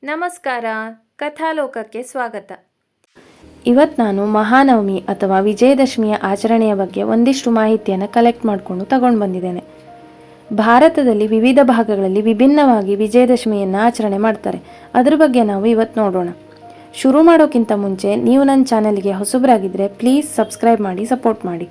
ನಮಸ್ಕಾರ, ಕಥಾಲೋಕಕ್ಕೆ ಸ್ವಾಗತ. ಇವತ್ತು ನಾನು ಮಹಾನವಮಿ ಅಥವಾ ವಿಜಯದಶಮಿಯ ಆಚರಣೆಯ ಬಗ್ಗೆ ಒಂದಿಷ್ಟು ಮಾಹಿತಿಯನ್ನು ಕಲೆಕ್ಟ್ ಮಾಡಿಕೊಂಡು ತಗೊಂಡು ಬಂದಿದ್ದೇನೆ. ಭಾರತದಲ್ಲಿ ವಿವಿಧ ಭಾಗಗಳಲ್ಲಿ ವಿಭಿನ್ನವಾಗಿ ವಿಜಯದಶಮಿಯನ್ನು ಆಚರಣೆ ಮಾಡ್ತಾರೆ. ಅದ್ರ ಬಗ್ಗೆ ನಾವು ಇವತ್ತು ನೋಡೋಣ. ಶುರು ಮಾಡೋಕ್ಕಿಂತ ಮುಂಚೆ ನೀವು ನನ್ನ ಚಾನಲ್ಗೆ ಹೊಸಬರಾಗಿದ್ದರೆ ಪ್ಲೀಸ್ ಸಬ್ಸ್ಕ್ರೈಬ್ ಮಾಡಿ, ಸಪೋರ್ಟ್ ಮಾಡಿ.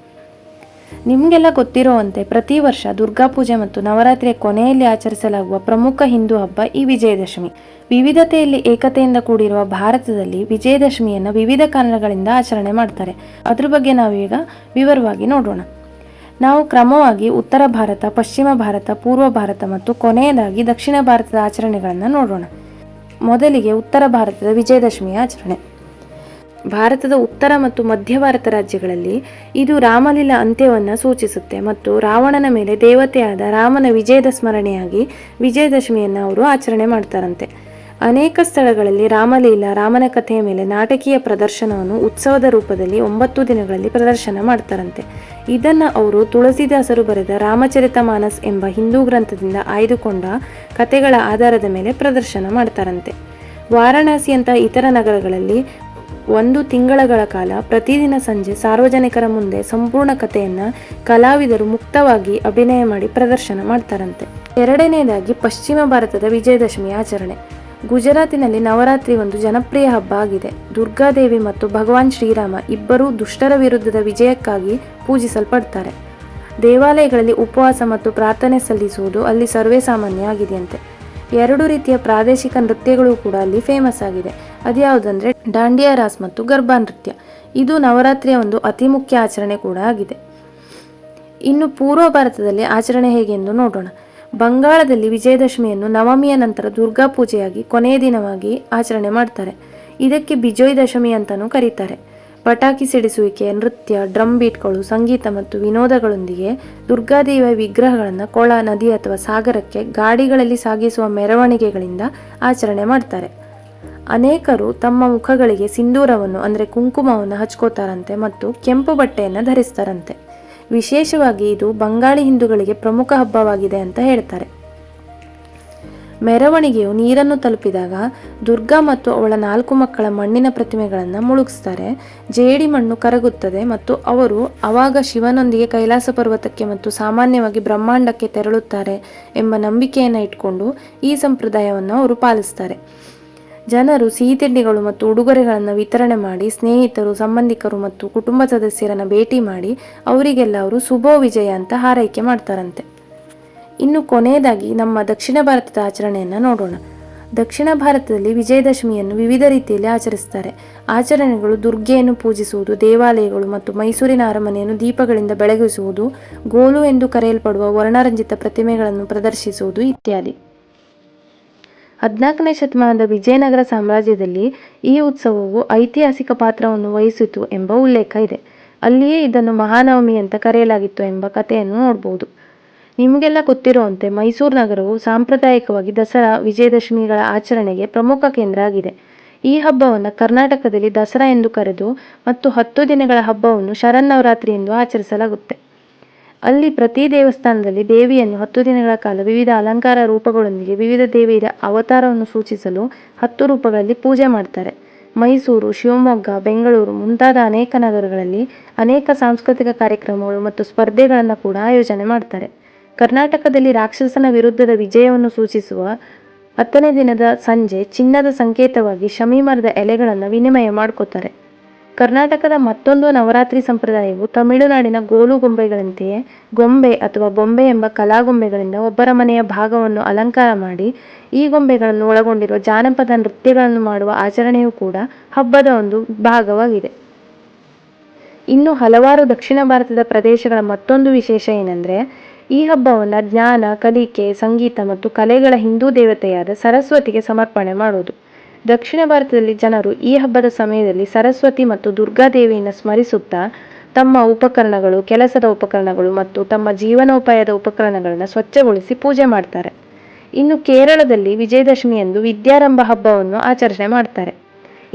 ನಿಮಗೆಲ್ಲ ಗೊತ್ತಿರುವಂತೆ ಪ್ರತಿ ವರ್ಷ ದುರ್ಗಾ ಪೂಜೆ ಮತ್ತು ನವರಾತ್ರಿಯ ಕೊನೆಯಲ್ಲಿ ಆಚರಿಸಲಾಗುವ ಪ್ರಮುಖ ಹಿಂದೂ ಹಬ್ಬ ಈ ವಿಜಯದಶಮಿ. ವಿವಿಧತೆಯಲ್ಲಿ ಏಕತೆಯಿಂದ ಕೂಡಿರುವ ಭಾರತದಲ್ಲಿ ವಿಜಯದಶಮಿಯನ್ನು ವಿವಿಧ ಕಾರಣಗಳಿಂದ ಆಚರಣೆ ಮಾಡ್ತಾರೆ. ಅದ್ರ ಬಗ್ಗೆ ನಾವೀಗ ವಿವರವಾಗಿ ನೋಡೋಣ. ನಾವು ಕ್ರಮವಾಗಿ ಉತ್ತರ ಭಾರತ, ಪಶ್ಚಿಮ ಭಾರತ, ಪೂರ್ವ ಭಾರತ ಮತ್ತು ಕೊನೆಯದಾಗಿ ದಕ್ಷಿಣ ಭಾರತದ ಆಚರಣೆಗಳನ್ನು ನೋಡೋಣ. ಮೊದಲಿಗೆ ಉತ್ತರ ಭಾರತದ ವಿಜಯದಶಮಿಯ ಆಚರಣೆ. ಭಾರತದ ಉತ್ತರ ಮತ್ತು ಮಧ್ಯ ಭಾರತ ರಾಜ್ಯಗಳಲ್ಲಿ ಇದು ರಾಮಲೀಲಾ ಅಂತ್ಯವನ್ನು ಸೂಚಿಸುತ್ತೆ ಮತ್ತು ರಾವಣನ ಮೇಲೆ ದೇವತೆಯಾದ ರಾಮನ ವಿಜಯದ ಸ್ಮರಣೆಯಾಗಿ ವಿಜಯದಶಮಿಯನ್ನು ಅವರು ಆಚರಣೆ ಮಾಡ್ತಾರಂತೆ. ಅನೇಕ ಸ್ಥಳಗಳಲ್ಲಿ ರಾಮಲೀಲಾ, ರಾಮನ ಕಥೆಯ ಮೇಲೆ ನಾಟಕೀಯ ಪ್ರದರ್ಶನವನ್ನು ಉತ್ಸವದ ರೂಪದಲ್ಲಿ 9 ದಿನಗಳಲ್ಲಿ ಪ್ರದರ್ಶನ ಮಾಡ್ತಾರಂತೆ. ಇದನ್ನು ಅವರು ತುಳಸಿದಾಸರು ಬರೆದ ರಾಮಚರಿತಮಾನಸ್ ಎಂಬ ಹಿಂದೂ ಗ್ರಂಥದಿಂದ ಆಯ್ದುಕೊಂಡ ಕಥೆಗಳ ಆಧಾರದ ಮೇಲೆ ಪ್ರದರ್ಶನ ಮಾಡ್ತಾರಂತೆ. ವಾರಾಣಸಿಯಂತಹ ಇತರ ನಗರಗಳಲ್ಲಿ 1 ತಿಂಗಳ ಕಾಲ ಪ್ರತಿದಿನ ಸಂಜೆ ಸಾರ್ವಜನಿಕರ ಮುಂದೆ ಸಂಪೂರ್ಣ ಕಥೆಯನ್ನು ಕಲಾವಿದರು ಮುಕ್ತವಾಗಿ ಅಭಿನಯ ಮಾಡಿ ಪ್ರದರ್ಶನ ಮಾಡ್ತಾರಂತೆ. ಎರಡನೆಯದಾಗಿ ಪಶ್ಚಿಮ ಭಾರತದ ವಿಜಯದಶಮಿ ಆಚರಣೆ. ಗುಜರಾತಿನಲ್ಲಿ ನವರಾತ್ರಿ ಒಂದು ಜನಪ್ರಿಯ ಹಬ್ಬ ಆಗಿದೆ. ದುರ್ಗಾದೇವಿ ಮತ್ತು ಭಗವಾನ್ ಶ್ರೀರಾಮ ಇಬ್ಬರೂ ದುಷ್ಟರ ವಿರುದ್ಧದ ವಿಜಯಕ್ಕಾಗಿ ಪೂಜಿಸಲ್ಪಡ್ತಾರೆ. ದೇವಾಲಯಗಳಲ್ಲಿ ಉಪವಾಸ ಮತ್ತು ಪ್ರಾರ್ಥನೆ ಸಲ್ಲಿಸುವುದು ಅಲ್ಲಿ ಸರ್ವೇ ಸಾಮಾನ್ಯ ಆಗಿದೆಯಂತೆ. 2 ರೀತಿಯ ಪ್ರಾದೇಶಿಕ ನೃತ್ಯಗಳು ಕೂಡ ಅಲ್ಲಿ ಫೇಮಸ್ ಆಗಿದೆ. ಅದ್ಯಾವುದಂದ್ರೆ ದಾಂಡಿಯಾ ರಾಸ್ ಮತ್ತು ಗರ್ಭಾ ನೃತ್ಯ. ಇದು ನವರಾತ್ರಿಯ ಒಂದು ಅತಿ ಮುಖ್ಯ ಆಚರಣೆ ಕೂಡ ಆಗಿದೆ. ಇನ್ನು ಪೂರ್ವ ಭಾರತದಲ್ಲಿ ಆಚರಣೆ ಹೇಗೆಂದು ನೋಡೋಣ. ಬಂಗಾಳದಲ್ಲಿ ವಿಜಯದಶಮಿಯನ್ನು ನವಮಿಯ ನಂತರ ದುರ್ಗಾ ಪೂಜೆಯಾಗಿ ಕೊನೆಯ ದಿನವಾಗಿ ಆಚರಣೆ ಮಾಡ್ತಾರೆ. ಇದಕ್ಕೆ ಬಿಜೋಯ್ ದಶಮಿ ಅಂತಲೂ ಕರೀತಾರೆ. ಪಟಾಕಿ ಸಿಡಿಸುವಿಕೆ, ನೃತ್ಯ, ಡ್ರಮ್ ಬೀಟ್ಗಳು, ಸಂಗೀತ ಮತ್ತು ವಿನೋದಗಳೊಂದಿಗೆ ದುರ್ಗಾದೇವಿಯ ವಿಗ್ರಹಗಳನ್ನು ಕೊಳ, ನದಿ ಅಥವಾ ಸಾಗರಕ್ಕೆ ಗಾಡಿಗಳಲ್ಲಿ ಸಾಗಿಸುವ ಮೆರವಣಿಗೆಗಳಿಂದ ಆಚರಣೆ ಮಾಡ್ತಾರೆ. ಅನೇಕರು ತಮ್ಮ ಮುಖಗಳಿಗೆ ಸಿಂಧೂರವನ್ನು ಅಂದರೆ ಕುಂಕುಮವನ್ನು ಹಚ್ಕೋತಾರಂತೆ ಮತ್ತು ಕೆಂಪು ಬಟ್ಟೆಯನ್ನು ಧರಿಸ್ತಾರಂತೆ. ವಿಶೇಷವಾಗಿ ಇದು ಬಂಗಾಳಿ ಹಿಂದೂಗಳಿಗೆ ಪ್ರಮುಖ ಹಬ್ಬವಾಗಿದೆ ಅಂತ ಹೇಳ್ತಾರೆ. ಮೆರವಣಿಗೆಯು ನೀರನ್ನು ತಲುಪಿದಾಗ ದುರ್ಗಾ ಮತ್ತು ಅವಳ 4 ಮಕ್ಕಳ ಮಣ್ಣಿನ ಪ್ರತಿಮೆಗಳನ್ನು ಮುಳುಗಿಸ್ತಾರೆ. ಜೇಡಿ ಮಣ್ಣು ಕರಗುತ್ತದೆ ಮತ್ತು ಅವರು ಆವಾಗ ಶಿವನೊಂದಿಗೆ ಕೈಲಾಸ ಪರ್ವತಕ್ಕೆ ಮತ್ತು ಸಾಮಾನ್ಯವಾಗಿ ಬ್ರಹ್ಮಾಂಡಕ್ಕೆ ತೆರಳುತ್ತಾರೆ ಎಂಬ ನಂಬಿಕೆಯನ್ನು ಇಟ್ಕೊಂಡು ಈ ಸಂಪ್ರದಾಯವನ್ನು ಅವರು ಪಾಲಿಸ್ತಾರೆ. ಜನರು ಸಿಹಿ ತಿಂಡಿಗಳು ಮತ್ತು ಉಡುಗೊರೆಗಳನ್ನು ವಿತರಣೆ ಮಾಡಿ ಸ್ನೇಹಿತರು, ಸಂಬಂಧಿಕರು ಮತ್ತು ಕುಟುಂಬ ಸದಸ್ಯರನ್ನು ಭೇಟಿ ಮಾಡಿ ಅವರಿಗೆಲ್ಲ ಅವರು ಶುಭೋ ವಿಜಯ ಅಂತ ಹಾರೈಕೆ ಮಾಡ್ತಾರಂತೆ. ಇನ್ನು ಕೊನೆಯದಾಗಿ ನಮ್ಮ ದಕ್ಷಿಣ ಭಾರತದ ಆಚರಣೆಯನ್ನು ನೋಡೋಣ. ದಕ್ಷಿಣ ಭಾರತದಲ್ಲಿ ವಿಜಯದಶಮಿಯನ್ನು ವಿವಿಧ ರೀತಿಯಲ್ಲಿ ಆಚರಿಸ್ತಾರೆ. ಆಚರಣೆಗಳು ದುರ್ಗೆಯನ್ನು ಪೂಜಿಸುವುದು, ದೇವಾಲಯಗಳು ಮತ್ತು ಮೈಸೂರಿನ ಅರಮನೆಯನ್ನು ದೀಪಗಳಿಂದ ಬೆಳಗಿಸುವುದು, ಗೋಲು ಎಂದು ಕರೆಯಲ್ಪಡುವ ವರ್ಣರಂಜಿತ ಪ್ರತಿಮೆಗಳನ್ನು ಪ್ರದರ್ಶಿಸುವುದು ಇತ್ಯಾದಿ. 14ನೇ ಶತಮಾನದ ವಿಜಯನಗರ ಸಾಮ್ರಾಜ್ಯದಲ್ಲಿ ಈ ಉತ್ಸವವು ಐತಿಹಾಸಿಕ ಪಾತ್ರವನ್ನು ವಹಿಸಿತು ಎಂಬ ಉಲ್ಲೇಖ ಇದೆ. ಅಲ್ಲಿಯೇ ಇದನ್ನು ಮಹಾನವಮಿ ಅಂತ ಕರೆಯಲಾಗಿತ್ತು ಎಂಬ ಕಥೆಯನ್ನು ನೋಡಬಹುದು. ನಿಮಗೆಲ್ಲ ಗೊತ್ತಿರುವಂತೆ ಮೈಸೂರು ನಗರವು ಸಾಂಪ್ರದಾಯಿಕವಾಗಿ ದಸರಾ, ವಿಜಯದಶಮಿಗಳ ಆಚರಣೆಗೆ ಪ್ರಮುಖ ಕೇಂದ್ರ ಆಗಿದೆ. ಈ ಹಬ್ಬವನ್ನು ಕರ್ನಾಟಕದಲ್ಲಿ ದಸರಾ ಎಂದು ಕರೆದು ಮತ್ತು 10 ದಿನಗಳ ಹಬ್ಬವನ್ನು ಶರನ್ನವರಾತ್ರಿ ಎಂದು ಆಚರಿಸಲಾಗುತ್ತೆ. ಅಲ್ಲಿ ಪ್ರತಿ ದೇವಸ್ಥಾನದಲ್ಲಿ ದೇವಿಯನ್ನು 10 ದಿನಗಳ ಕಾಲ ವಿವಿಧ ಅಲಂಕಾರ ರೂಪಗಳೊಂದಿಗೆ ವಿವಿಧ ದೇವಿಯರ ಅವತಾರವನ್ನು ಸೂಚಿಸಲು 10 ರೂಪಗಳಲ್ಲಿ ಪೂಜೆ ಮಾಡ್ತಾರೆ. ಮೈಸೂರು, ಶಿವಮೊಗ್ಗ, ಬೆಂಗಳೂರು ಮುಂತಾದ ಅನೇಕ ನಗರಗಳಲ್ಲಿ ಅನೇಕ ಸಾಂಸ್ಕೃತಿಕ ಕಾರ್ಯಕ್ರಮಗಳು ಮತ್ತು ಸ್ಪರ್ಧೆಗಳನ್ನು ಕೂಡ ಆಯೋಜನೆ ಮಾಡ್ತಾರೆ. ಕರ್ನಾಟಕದಲ್ಲಿ ರಾಕ್ಷಸನ ವಿರುದ್ಧದ ವಿಜಯವನ್ನು ಸೂಚಿಸುವ 10ನೇ ದಿನದ ಸಂಜೆ ಚಿನ್ನದ ಸಂಕೇತವಾಗಿ ಶಮಿ ಮರದ ಎಲೆಗಳನ್ನು ವಿನಿಮಯ ಮಾಡ್ಕೋತಾರೆ. ಕರ್ನಾಟಕದ ಮತ್ತೊಂದು ನವರಾತ್ರಿ ಸಂಪ್ರದಾಯವು ತಮಿಳುನಾಡಿನ ಗೋಲು ಗೊಂಬೆಗಳಂತೆಯೇ ಗೊಂಬೆ ಅಥವಾ ಬೊಂಬೆ ಎಂಬ ಕಲಾಗೊಂಬೆಗಳಿಂದ ಒಬ್ಬರ ಮನೆಯ ಭಾಗವನ್ನು ಅಲಂಕಾರ ಮಾಡಿ ಈ ಗೊಂಬೆಗಳನ್ನು ಒಳಗೊಂಡಿರುವ ಜಾನಪದ ನೃತ್ಯಗಳನ್ನು ಮಾಡುವ ಆಚರಣೆಯೂ ಕೂಡ ಹಬ್ಬದ ಒಂದು ಭಾಗವಾಗಿದೆ. ಇನ್ನು ಹಲವಾರು ದಕ್ಷಿಣ ಭಾರತದ ಪ್ರದೇಶಗಳ ಮತ್ತೊಂದು ವಿಶೇಷ ಏನೆಂದರೆ ಈ ಹಬ್ಬವನ್ನು ಜ್ಞಾನ, ಕಲಿಕೆ, ಸಂಗೀತ ಮತ್ತು ಕಲೆಗಳ ಹಿಂದೂ ದೇವತೆಯಾದ ಸರಸ್ವತಿಗೆ ಸಮರ್ಪಣೆ ಮಾಡೋದು. ದಕ್ಷಿಣ ಭಾರತದಲ್ಲಿ ಜನರು ಈ ಹಬ್ಬದ ಸಮಯದಲ್ಲಿ ಸರಸ್ವತಿ ಮತ್ತು ದುರ್ಗಾದೇವಿಯನ್ನು ಸ್ಮರಿಸುತ್ತಾ ತಮ್ಮ ಉಪಕರಣಗಳು, ಕೆಲಸದ ಉಪಕರಣಗಳು ಮತ್ತು ತಮ್ಮ ಜೀವನೋಪಾಯದ ಉಪಕರಣಗಳನ್ನು ಸ್ವಚ್ಛಗೊಳಿಸಿ ಪೂಜೆ ಮಾಡ್ತಾರೆ. ಇನ್ನು ಕೇರಳದಲ್ಲಿ ವಿಜಯದಶಮಿಯಂದು ವಿದ್ಯಾರಂಭ ಹಬ್ಬವನ್ನು ಆಚರಣೆ ಮಾಡ್ತಾರೆ.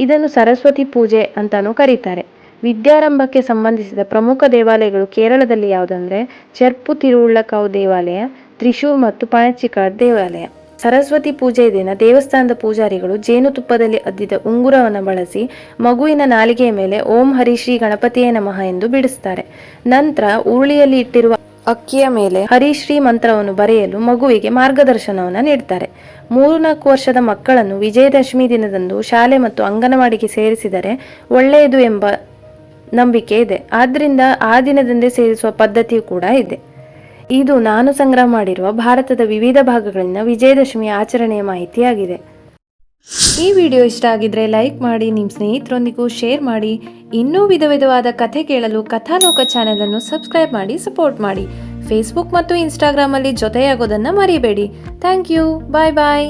ಇದನ್ನು ಸರಸ್ವತಿ ಪೂಜೆ ಅಂತಾನೂ ಕರೀತಾರೆ. ವಿದ್ಯಾರಂಭಕ್ಕೆ ಸಂಬಂಧಿಸಿದ ಪ್ರಮುಖ ದೇವಾಲಯಗಳು ಕೇರಳದಲ್ಲಿ ಯಾವುದಂದ್ರೆ ಚೆರ್ಪು ತಿರುವುಳ್ಳಕಾವು ದೇವಾಲಯ, ತ್ರಿಶೂರ್ ಮತ್ತು ಪಣಚಿಕ್ಕಾಡ್ ದೇವಾಲಯ. ಸರಸ್ವತಿ ಪೂಜೆಯ ದಿನ ದೇವಸ್ಥಾನದ ಪೂಜಾರಿಗಳು ಜೇನುತುಪ್ಪದಲ್ಲಿ ಅದ್ದಿದ ಉಂಗುರವನ್ನು ಬಳಸಿ ಮಗುವಿನ ನಾಲಿಗೆಯ ಮೇಲೆ ಓಂ ಹರಿಶ್ರೀ ಗಣಪತಿಯೇ ನಮಃ ಎಂದು ಬಿಡಿಸ್ತಾರೆ. ನಂತರ ಉರುಳಿಯಲ್ಲಿ ಇಟ್ಟಿರುವ ಅಕ್ಕಿಯ ಮೇಲೆ ಹರಿಶ್ರೀ ಮಂತ್ರವನ್ನು ಬರೆಯಲು ಮಗುವಿಗೆ ಮಾರ್ಗದರ್ಶನವನ್ನು ನೀಡ್ತಾರೆ. 3-4 ವರ್ಷದ ಮಕ್ಕಳನ್ನು ವಿಜಯದಶಮಿ ದಿನದಂದು ಶಾಲೆ ಮತ್ತು ಅಂಗನವಾಡಿಗೆ ಸೇರಿಸಿದರೆ ಒಳ್ಳೆಯದು ಎಂಬ ನಂಬಿಕೆ ಇದೆ. ಆದ್ದರಿಂದ ಆ ದಿನದಂದೇ ಸೇರಿಸುವ ಪದ್ಧತಿಯೂ ಕೂಡ ಇದೆ. ಇದು ನಾನು ಸಂಗ್ರಹ ಮಾಡಿರುವ ಭಾರತದ ವಿವಿಧ ಭಾಗಗಳಿಂದ ವಿಜಯದಶಮಿಯ ಆಚರಣೆಯ ಮಾಹಿತಿಯಾಗಿದೆ. ಈ ವಿಡಿಯೋ ಇಷ್ಟ ಆಗಿದ್ರೆ ಲೈಕ್ ಮಾಡಿ, ನಿಮ್ಮ ಸ್ನೇಹಿತರೊಂದಿಗೂ ಶೇರ್ ಮಾಡಿ. ಇನ್ನೂ ವಿಧವಾದ ಕಥೆ ಕೇಳಲು ಕಥಾಲೋಕ ಚಾನೆಲ್ ಸಬ್ಸ್ಕ್ರೈಬ್ ಮಾಡಿ ಸಪೋರ್ಟ್ ಮಾಡಿ. ಫೇಸ್ಬುಕ್ ಮತ್ತು ಇನ್ಸ್ಟಾಗ್ರಾಮಲ್ಲಿ ಜೊತೆಯಾಗೋದನ್ನು ಮರಿಬೇಡಿ. Thank you. Bye bye.